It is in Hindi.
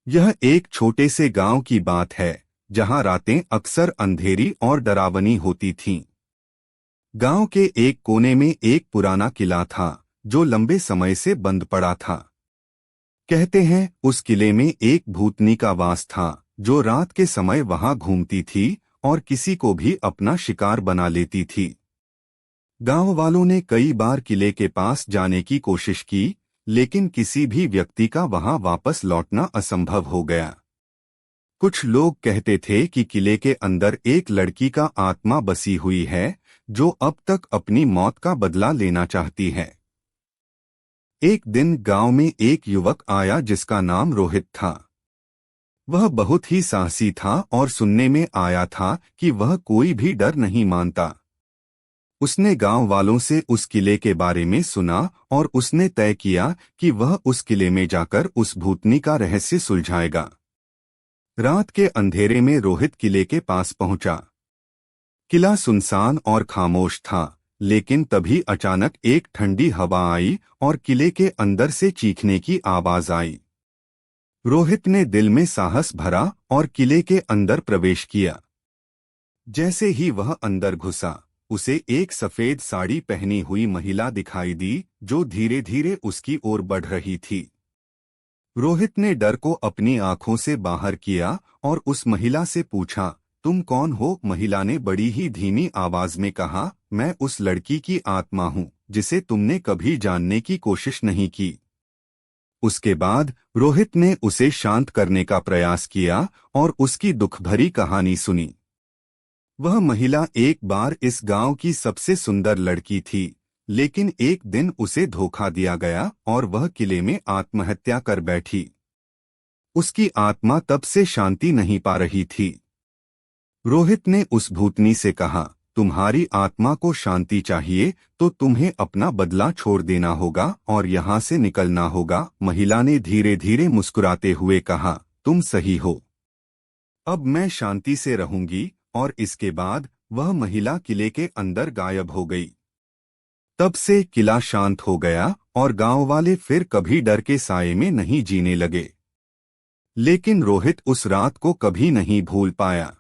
यह एक छोटे से गांव की बात है जहां रातें अक्सर अंधेरी और डरावनी होती थीं। गांव के एक कोने में एक पुराना किला था जो लंबे समय से बंद पड़ा था। कहते हैं उस किले में एक भूतनी का वास था जो रात के समय वहां घूमती थी और किसी को भी अपना शिकार बना लेती थी। गांव वालों ने कई बार किले के पास जाने की कोशिश की, लेकिन किसी भी व्यक्ति का वहां वापस लौटना असंभव हो गया। कुछ लोग कहते थे कि किले के अंदर एक लड़की का आत्मा बसी हुई है जो अब तक अपनी मौत का बदला लेना चाहती है। एक दिन गांव में एक युवक आया जिसका नाम रोहित था। वह बहुत ही साहसी था और सुनने में आया था कि वह कोई भी डर नहीं मानता। उसने गांव वालों से उस किले के बारे में सुना और उसने तय किया कि वह उस किले में जाकर उस भूतनी का रहस्य सुलझाएगा। रात के अंधेरे में रोहित किले के पास पहुंचा। किला सुनसान और खामोश था, लेकिन तभी अचानक एक ठंडी हवा आई और किले के अंदर से चीखने की आवाज आई। रोहित ने दिल में साहस भरा और किले के अंदर प्रवेश किया। जैसे ही वह अंदर घुसा, उसे एक सफेद साड़ी पहनी हुई महिला दिखाई दी जो धीरे धीरे उसकी ओर बढ़ रही थी। रोहित ने डर को अपनी आंखों से बाहर किया और उस महिला से पूछा, तुम कौन हो? महिला ने बड़ी ही धीमी आवाज में कहा, मैं उस लड़की की आत्मा हूँ जिसे तुमने कभी जानने की कोशिश नहीं की। उसके बाद रोहित ने उसे शांत करने का प्रयास किया और उसकी दुखभरी कहानी सुनी। वह महिला एक बार इस गांव की सबसे सुंदर लड़की थी, लेकिन एक दिन उसे धोखा दिया गया और वह किले में आत्महत्या कर बैठी। उसकी आत्मा तब से शांति नहीं पा रही थी। रोहित ने उस भूतनी से कहा, तुम्हारी आत्मा को शांति चाहिए तो तुम्हें अपना बदला छोड़ देना होगा और यहाँ से निकलना होगा। महिला ने धीरे धीरे मुस्कुराते हुए कहा, तुम सही हो, अब मैं शांति से रहूंगी। और इसके बाद वह महिला किले के अंदर गायब हो गई। तब से किला शांत हो गया और गांव वाले फिर कभी डर के साये में नहीं जीने लगे। लेकिन रोहित उस रात को कभी नहीं भूल पाया।